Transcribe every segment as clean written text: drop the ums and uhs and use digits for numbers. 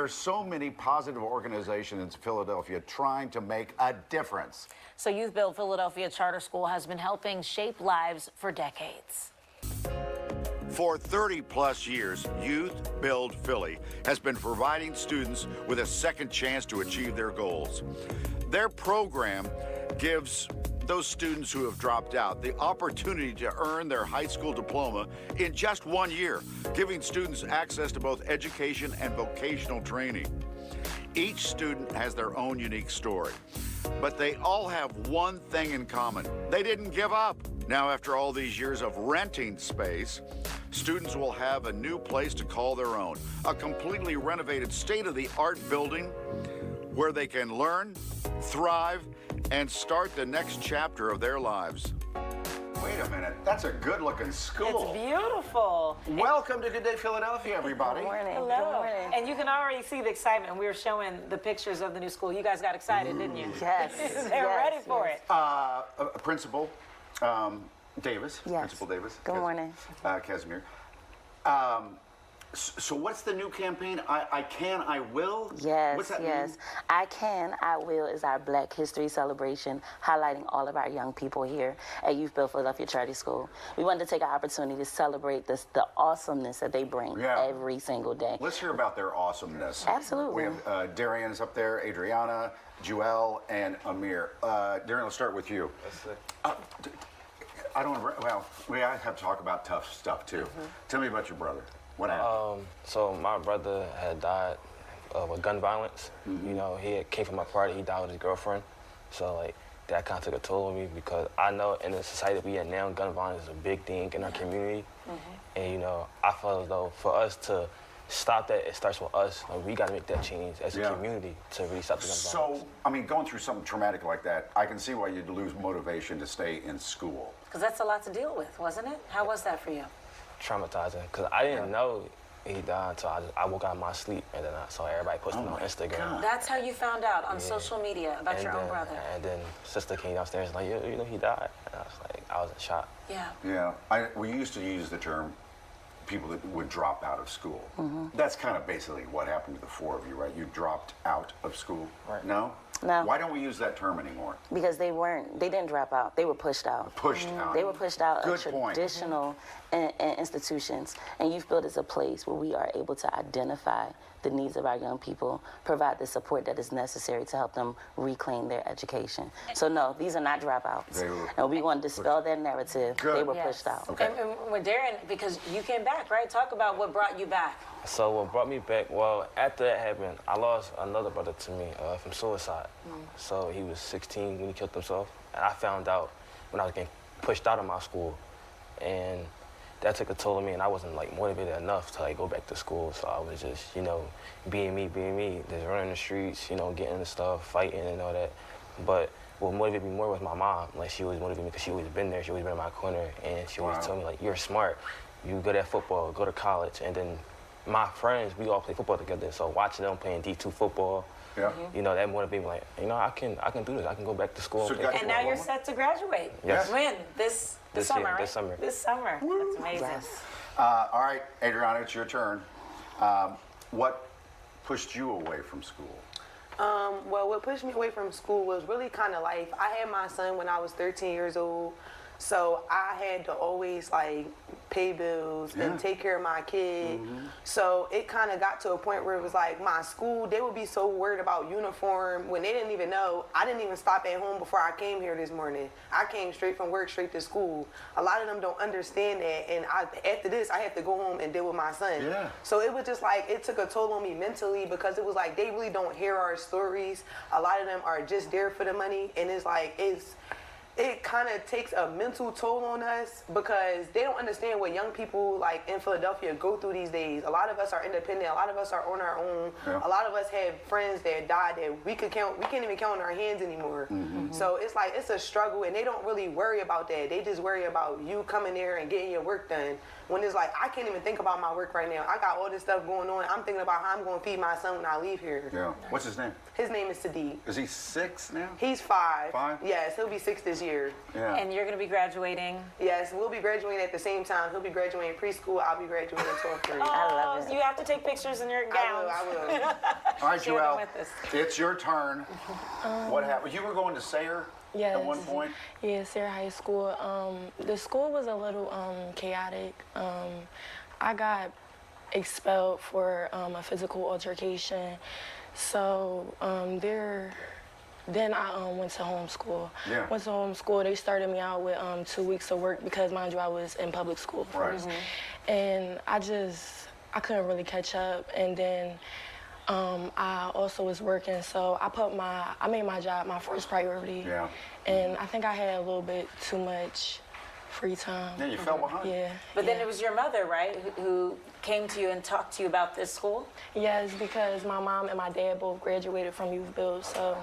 There's so many positive organizations in Philadelphia trying to make a difference. So YouthBuild Philadelphia Charter School has been helping shape lives for decades. For 30-plus years, YouthBuild Philly has been providing students with a second chance to achieve their goals. Their program gives those students who have dropped out the opportunity to earn their high school diploma in just 1 year, giving students access to both education and vocational training. Each student has their own unique story, but they all have one thing in common. They didn't give up. Now, after all these years of renting space, students will have a new place to call their own, a completely renovated state-of-the-art building where they can learn, thrive, and start the next chapter of their lives. Wait a minute, that's a good-looking school. It's beautiful. Welcome to Good Day Philadelphia, everybody. Good morning. Hello. Good morning. And you can already see the excitement. We were showing the pictures of the new school. You guys got excited, didn't you? Yes. They're ready for it. Principal Davis. Yes. Principal Davis. Good morning. Casimir. So what's the new campaign? I can, I will? Yes, What's that yes. mean? I Can, I Will is our Black History celebration, highlighting all of our young people here at YouthBuild Philadelphia Charter School. We wanted to take an opportunity to celebrate the awesomeness that they bring every single day. Let's hear about their awesomeness. Absolutely. We have Darian's up there, Adriana, Joelle, and Amir. Darian, let's start with you. I don't, well, we have to talk about tough stuff too. Tell me about your brother. What happened? So my brother had died with gun violence. You know, he came from my party, he died with his girlfriend. So like, that kind of took a toll on me because I know in the society we are now, gun violence is a big thing in our community. And you know, I feel as though for us to stop that, it starts with us. Like, we got to make that change as a community to really stop the gun violence. So, I mean, going through something traumatic like that, I can see why you'd lose motivation to stay in school. Because that's a lot to deal with, wasn't it? How was that for you? Traumatizing, because I didn't know he died until I woke out of my sleep, and then I saw everybody posting on Instagram. God. That's how you found out on social media about And your own brother. And then sister came downstairs like, you know, he died. And I was like, I was in shock. Yeah. Yeah, we used to use the term people that would drop out of school. That's kind of basically what happened to the four of you, right? You dropped out of school. Right. No? No. Why don't we use that term anymore? Because they didn't drop out, they were pushed out. Pushed out. They were pushed out of Good point. traditional institutions. And YouthBuild is a place where we are able to identify the needs of our young people, provide the support that is necessary to help them reclaim their education. So no, these are not dropouts. And we want to dispel that narrative. Good. They were pushed out. Okay. And with Darren, because you came back, right? Talk about what brought you back. So what brought me back, well, after that happened, I lost another brother to me from suicide. So he was 16 when he killed himself. And I found out when I was getting pushed out of my school. And that took a toll on me, and I wasn't like motivated enough to like go back to school. So I was just, you know, being me, just running the streets, you know, getting into stuff, fighting and all that. But what motivated me more was my mom. Like, she always motivated me because she always been there. She always been in my corner, and she always told me like, you're smart, you good at football, go to college. And then my friends, we all play football together. So watching them playing D2 football, you know, that motivated me like, you know, I can do this. I can go back to school. So and play And now you're set to graduate. Yes. When? This summer, year, right? this summer. This summer. That's amazing. Yes. All right, Adriana, it's your turn. What pushed you away from school? Well, what pushed me away from school was really kind of life. I had my son when I was 13 years old, so I had to always like pay bills and take care of my kid. So it kind of got to a point where it was like my school, they would be so worried about uniform when they didn't even know. I didn't even stop at home before I came here this morning. I came straight from work, straight to school. A lot of them don't understand that, and after this, I have to go home and deal with my son. So it was just like, it took a toll on me mentally because it was like, they really don't hear our stories. A lot of them are just there for the money, and it's like, it kind of takes a mental toll on us because they don't understand what young people like in Philadelphia go through these days. A lot of us are independent. A lot of us are on our own. A lot of us have friends that died that we can't even count on our hands anymore. So it's like, it's a struggle, and they don't really worry about that. They just worry about you coming there and getting your work done. When it's like, I can't even think about my work right now. I got all this stuff going on. I'm thinking about how I'm going to feed my son when I leave here. What's his name? His name is Sadiq. Is he 6 now? He's 5. 5? Yes, he'll be 6 this this year. Yeah. And you're going to be graduating. Yes, we'll be graduating at the same time. He'll be graduating preschool. I'll be graduating in 12th grade. I love it. You have to take pictures in your gowns. I will. All right, Share them Joelle, with us. it's your turn. What happened? You were going to Sayre Yes. at one point? Yeah, Sarah High School. The school was a little chaotic. I got expelled for a physical altercation. So then I went to homeschool. Yeah. Went to homeschool. They started me out with 2 weeks of work because, mind you, I was in public school first. Right. And I couldn't really catch up. And then I also was working, so I made my job my first priority. Yeah. And I think I had a little bit too much free time. Yeah, you fell behind. Yeah. But then it was your mother, right, who came to you and talked to you about this school? Yes, because my mom and my dad both graduated from YouthBuild, so.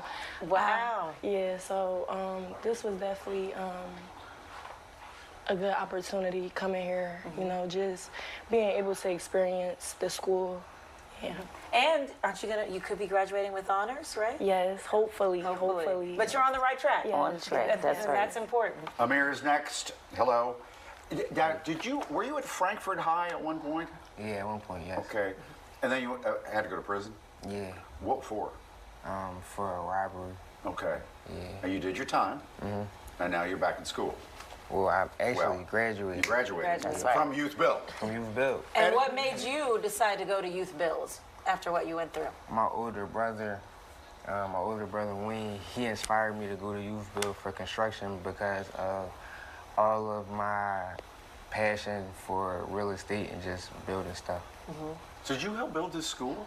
Wow. So this was definitely a good opportunity coming here, you know, just being able to experience the school. Yeah. And you could be graduating with honors, right? Yes, hopefully. But you're on the right track. Yeah. On track, that's right. That's important. Amir is next. Hello. Dad, were you at Frankfurt High at one point? Yeah, at one point, yes. Okay. And then you had to go to prison? Yeah, What for? for a robbery. Okay. Yeah. And you did your time, and now you're back in school. Well, I actually Well, You graduated graduated That's right. from YouthBuild. from YouthBuild. And what made you decide to go to YouthBuild after what you went through? My older brother Wayne, he inspired me to go to YouthBuild for construction because of all of my passion for real estate and just building stuff. So did you help build this school?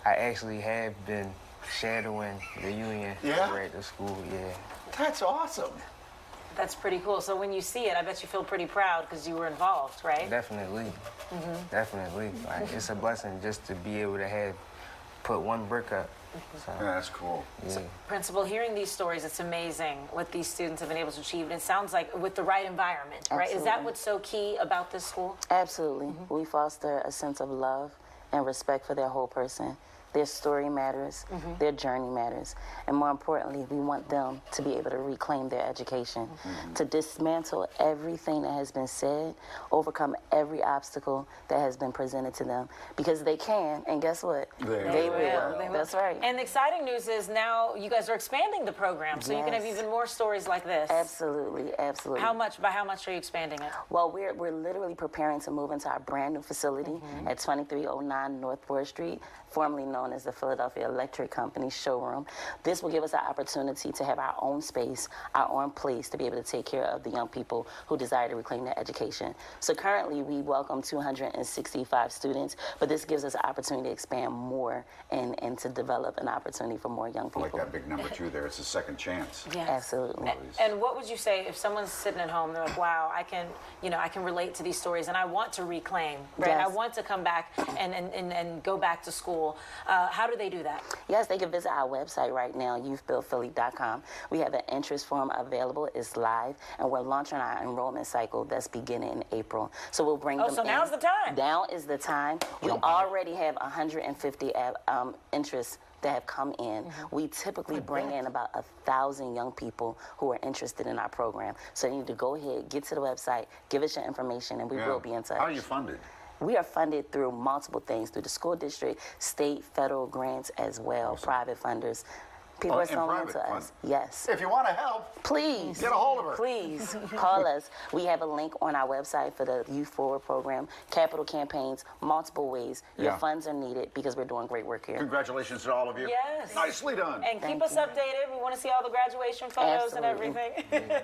I actually have been shadowing the union Yeah? over at the school, yeah. That's awesome. That's pretty cool. So when you see it, I bet you feel pretty proud because you were involved, right? Definitely. Definitely. Like, it's a blessing just to be able to put one brick up. So, Yeah, that's cool. yeah. Principal, hearing these stories, it's amazing what these students have been able to achieve. And it sounds like with the right environment, right? Is that Absolutely. what's so key about this school? Absolutely. We foster a sense of love and respect for their whole person. Their story matters, their journey matters, and more importantly, we want them to be able to reclaim their education, to dismantle everything that has been said, overcome every obstacle that has been presented to them, because they can, and guess what? They will. They will. That's right. And the exciting news is now you guys are expanding the program, so you can have Yes. even more stories like this. Absolutely, absolutely. By how much are you expanding it? Well, we're literally preparing to move into our brand new facility at 2309 North 4th Street, formerly known as the Philadelphia Electric Company showroom. This will give us an opportunity to have our own space, our own place to be able to take care of the young people who desire to reclaim their education. So currently we welcome 265 students, but this gives us an opportunity to expand more and to develop an opportunity for more young I like people. that big number 2 there. It's a second chance. Yes. Absolutely. And what would you say if someone's sitting at home, they're like, wow, I can relate to these stories and I want to reclaim, right? Yes. I want to come back and go back to school. How do they do that? Yes, they can visit our website right now, youthbuildphilly.com. We have an interest form available. It's live, and we're launching our enrollment cycle that's beginning in April. So we'll bring them in. So now's the time. Now is the time. We already have 150 interests that have come in. We typically bring in about 1,000 young people who are interested in our program. So you need to go ahead, get to the website, give us your information, and we will be in touch. How are you funded? We are funded through multiple things, through the school district, state, federal grants as well, private funders. People are and so private into us. fund. Yes. If you want to help, Please. get a hold of her. Please call us. We have a link on our website for the Youth Forward program, capital campaigns, multiple ways. Your Yeah. funds are needed because we're doing great work here. Congratulations to all of you. Yes. Nicely done. And keep Thank us you. updated. We want to see all the graduation photos and Absolutely. everything.